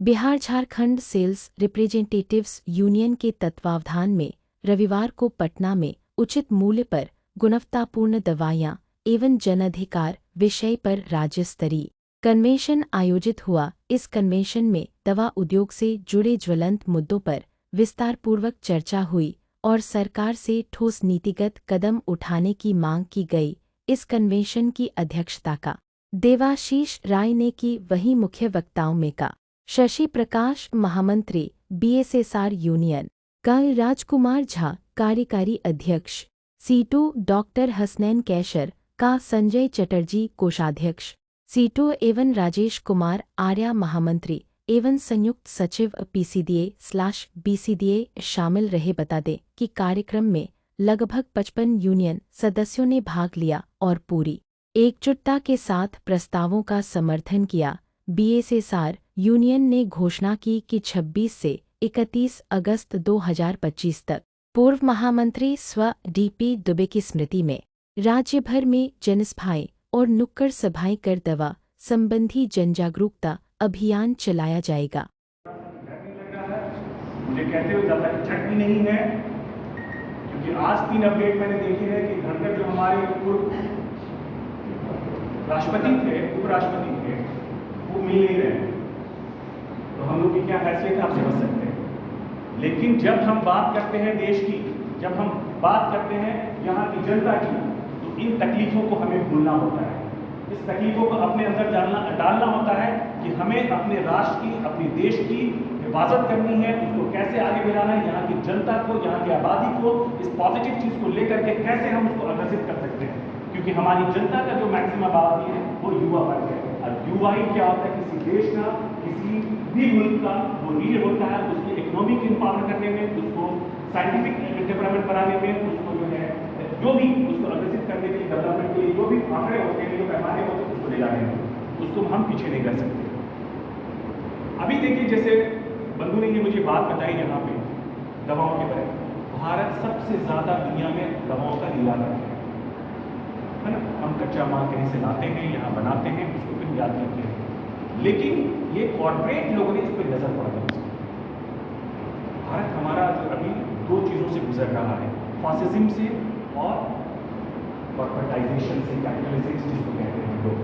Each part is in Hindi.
Bihar Jharkhand sales representatives union के तत्वावधान में रविवार को पटना में उचित मूल्य पर गुणवत्तापूर्ण दवाइयाँ एवं जनाधिकार विषय पर राज्य स्तरीय कन्वेंशन आयोजित हुआ। इस कन्वेंशन में दवा उद्योग से जुड़े ज्वलंत मुद्दों पर विस्तारपूर्वक चर्चा हुई और सरकार से ठोस नीतिगत कदम उठाने की मांग की गई। इस कन्वेंशन की अध्यक्षता का देवाशीष राय ने की, वहीं मुख्य वक्ताओं में का शशि प्रकाश महामंत्री बीएसएसआर यूनियन का राजकुमार झा, कार्यकारी अध्यक्ष सीटू डॉक्टर हसनैन कैशर का संजय चटर्जी, कोषाध्यक्ष सीटू एवं राजेश कुमार आर्या महामंत्री एवं संयुक्त सचिव पीसीडीए/बीसीडीए शामिल रहे। बता दें कि कार्यक्रम में लगभग 55 यूनियन सदस्यों ने भाग लिया और पूरी एकजुटता के साथ प्रस्तावों का समर्थन किया। बीएसएसआर यूनियन ने घोषणा की कि 26 से 31 अगस्त 2025 तक पूर्व महामंत्री स्व डीपी दुबे की स्मृति में राज्य भर में जनसभाएं और नुक्कड़ सभाएं कर दवा संबंधी जनजागरूकता अभियान चलाया जाएगा। मुझे कहते हुए ज़्यादा झट भी नहीं है, क्योंकि आज 3 अपडेट मैंने देखी है कि धनखड़ जो हमारे पूर्व राष्ट्रपति थे, उपराष्ट्रपति थे, वो मिल नहीं रहे। तो हम लोग की क्या हैसियत है, आप समझ सकते हैं। लेकिन जब हम बात करते हैं देश की, जब हम बात करते हैं यहाँ की जनता की, तो इन तकलीफों को हमें भूलना होता है। इस तकलीफों को अपने अंदर डालना होता है कि हमें अपने राष्ट्र की, अपने देश की हिफाजत करनी है, उसको कैसे आगे बढ़ाना है, यहाँ की जनता को, यहाँ की आबादी को इस पॉजिटिव चीज़ को लेकर के कैसे हम उसको आकर्षित कर सकते हैं। क्योंकि हमारी जनता का जो मैक्सिमम आबादी है वो युवा वर्ग है, और युवा ही क्या होता है किसी देश का, किसी भी मुल्क का वो रीढ़ होता है। उसकी इकोनॉमी को इम्पावर करने में, उसको साइंटिफिक डेवलपमेंट बनाने में, उसको जो है जो भी उसको अग्रसित करने के लिए, डेवलपमेंट के लिए जो भी आंकड़े होते हैं, जो पैमाने होते हैं, उसको ले जाने में, उसको हम पीछे नहीं कर सकते। अभी देखिए, जैसे बंधु ने ये मुझे बात बताई यहाँ पे दवाओं के बारे में, भारत सबसे ज़्यादा दुनिया में दवाओं का निर्यात है ना। हम कच्चा माल कहीं से लाते हैं, यहाँ बनाते हैं, उसको फिर निर्यात करते हैं, लेकिन ये कॉर्पोरेट लोगों ने इस पर नजर पड़ा है। भारत हमारा जो अभी 2 चीज़ों से गुजर रहा है, फासिज्म से और कॉर्पोरेटाइजेशन से, कैपिटलिज्म जिसको कहते हैं लोग।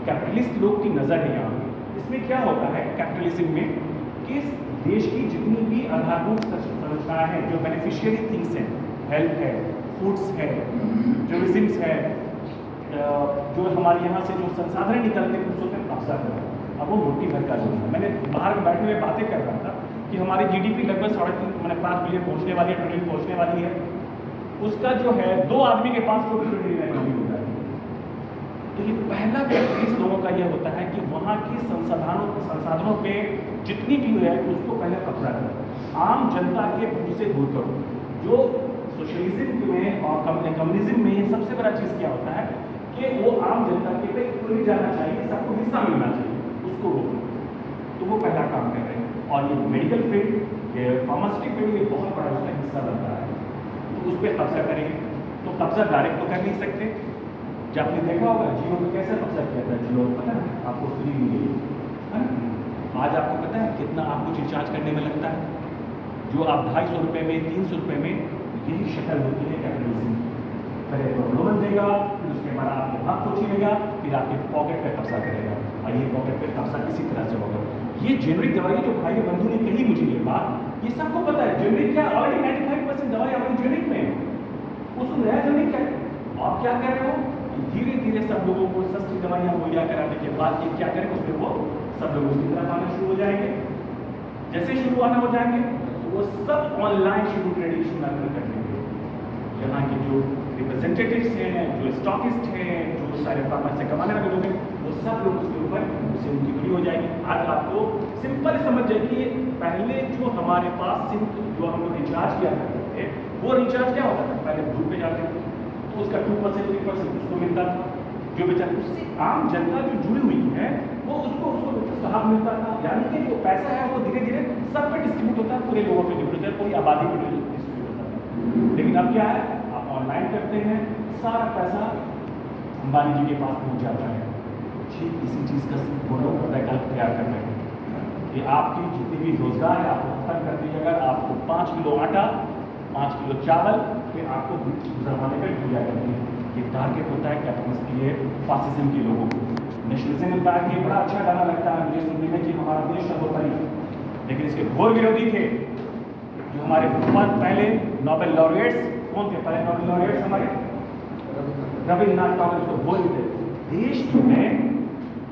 कैपिटलिस्ट लोग की नज़र है यहाँ। इसमें क्या होता है कैपिटलिज्म में कि इस देश की जितनी भी आधारभूत संरचनाएं हैं, जो बेनिफिशियरी थिंग्स हैं, हेल्थ है, फूड्स है, टूरिज्म है, जो हमारे यहाँ से जो संसाधन निकलते हैं उसको कब्जा कर रहा है। अब वो मोटी भर का जो है, मैंने बाहर बैठे हुए बातें कर रहा था कि हमारी जीडीपी लगभग 5.5 बिलियन पहुँचने वाली है, ट्रिलियन पहुँचने वाली है। उसका जो है 2 आदमी के पास वो ट्रिलियन इकोनॉमी होता है। तो ये पहला कैपिटलिस्ट लोगों का यह होता है कि वहाँ की संसाधनों पे जितनी भी है उसको पहले कब्जा करो, आम जनता के मुंह से दूर करो। जो सोशलिज्म में और कम्युनिज्म में सबसे बड़ा चीज़ क्या होता है कि वो आम जनता के पे खुल जाना चाहिए, सबको हिस्सा मिलना चाहिए, उसको रोकना। तो वो पहला काम कर रहे हैं। और ये मेडिकल फील्ड, ये फार्मास्यूटिक फील्ड, ये बहुत बड़ा उसका हिस्सा बनता है। तो उस पर कब्जा करेंगे। तो कब्जा डायरेक्ट तो कर नहीं सकते। जब आपने देखा होगा जियो में कैसे कब्जा किया था, जियो पता है आपको फ्री मिली है ना। आज आपको पता है कितना आपको रिचार्ज करने में लगता है, जो आप 250 रुपये में, 300 रुपये में, यही शक्ल होती है कैपिटलिज्म। पहले प्रलोभन देगा, फिर उसके बाद आपके हाथ को छीनेगा, फिर आपके पॉकेट पे कब्जा करेगा, और ये पॉकेट पे कब्जा किसी तरह से होगा। ये जेनरिक दवाई जो भाई बंधु ने कही मुझे ये बात, ये सबको पता है। जेनरिक क्या, ऑलरेडी 95% दवाई हमारी जेनरिक में है। उसको नया जेनरिक क्या है, आप क्या कह रहे हो, धीरे धीरे सब लोगों को सस्ती दवाइयाँ मुहैया कराने के बाद ये क्या करें, उसमें वो सब लोग उसकी तरफ आना शुरू हो जाएंगे। जैसे शुरू आना हो जाएंगे तो वो सब ऑनलाइन शुरू ट्रेडिंग शुरू कर देंगे। यहाँ के जो रिप्रेजेंटेटिव्स हैं, जो स्टॉकिस्ट हैं, जो सारे फार्मा से कमाने वाले लोग हैं, वो सब लोग उसके ऊपर उससे उनकी जुड़ी हो जाएगी। आज आपको सिंपल समझ जाइए, पहले जो हमारे पास जो हम लोग रिचार्ज किया करते थे, वो रिचार्ज क्या होता था, पहले ग्रुप पे जाते थे तो उसका 2% 3% उसको मिलता था। जो बेचारे उससे आम जनता जो जुड़ी हुई है वो उसको लाभ मिलता था। यानी कि जो पैसा है वो धीरे धीरे सब पे डिस्ट्रीब्यूट होता है, पूरे लोगों पे डिस्ट्रीब्यूट होता है, पूरी आबादी पे डिस्ट्रीब्यूट होता है। लेकिन अब क्या है, आप ऑनलाइन करते हैं, सारा पैसा अंबानी जी के पास पहुँच जाता है। ठीक इसी चीज़ का वो लोग वैकल्प तैयार कर रहे हैं। कि आपकी जितनी भी रोजगार है आपको खत्म कर दी जाएगा, आपको 5 किलो आटा, 5 किलो चावल, फिर आपको गुजरवाने का दिया करती है। ये टारगेट होता है कैपिटलिस्ट के फासिज्म के लोगों को। नेशनलिज्म होता है कि बड़ा अच्छा गाना लगता है मुझे सुनने में कि हमारा देश सर्वोपरि, लेकिन इसके घोर विरोधी थे जो हमारे पहले नोबेल लॉरेट्स। कौन थे पहले नोबेल लॉरेट्स? हमारे रविन्द्रनाथ टैगोर उसको बोलते थे देश जो है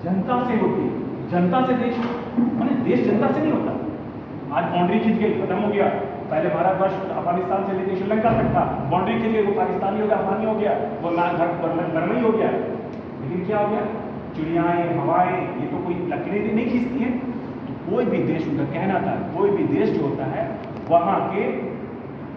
जनता से होती है, जनता से देश, माने देश जनता से नहीं होता। आज बाउंड्री खिंच गई, खत्म हो गया। पहले भारतवर्ष अफगानिस्तान से लेकर श्रीलंका तक था, बाउंड्री खिंच गई, वो पाकिस्तानी हो गया, अफगानी हो गया, वो बर्मई हो गया। लेकिन क्या हो गया? चिड़ियाएं, हवाएं, ये तो कोई लकड़ें नहीं खींचती हैं। तो कोई भी देश, उनका कहना था, कोई भी देश जो होता है वहां के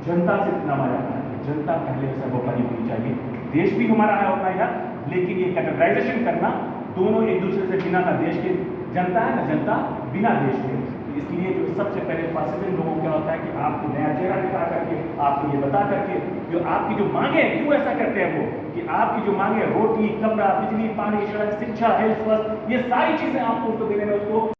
जनता से नामा जाता है। जनता पहले सर्वोपरि होनी चाहिए। देश भी हमारा है होता है, लेकिन ये कैटेगराइजेशन करना दोनों एक दूसरे से बिना, ना देश के जनता है ना जनता बिना देश के। इसलिए जो सबसे पहले फासिज्म लोगों क्या होता है कि आपको नया चेहरा दिखा करके, आपको ये बता करके, जो आपकी जो मांगे हैं, क्यों ऐसा करते हैं वो कि आपकी जो मांगे रोटी, कपड़ा, बिजली, पानी, सड़क, शिक्षा, हेल्थ, स्वास्थ्य, ये सारी चीजें आपको उसको देने में उसको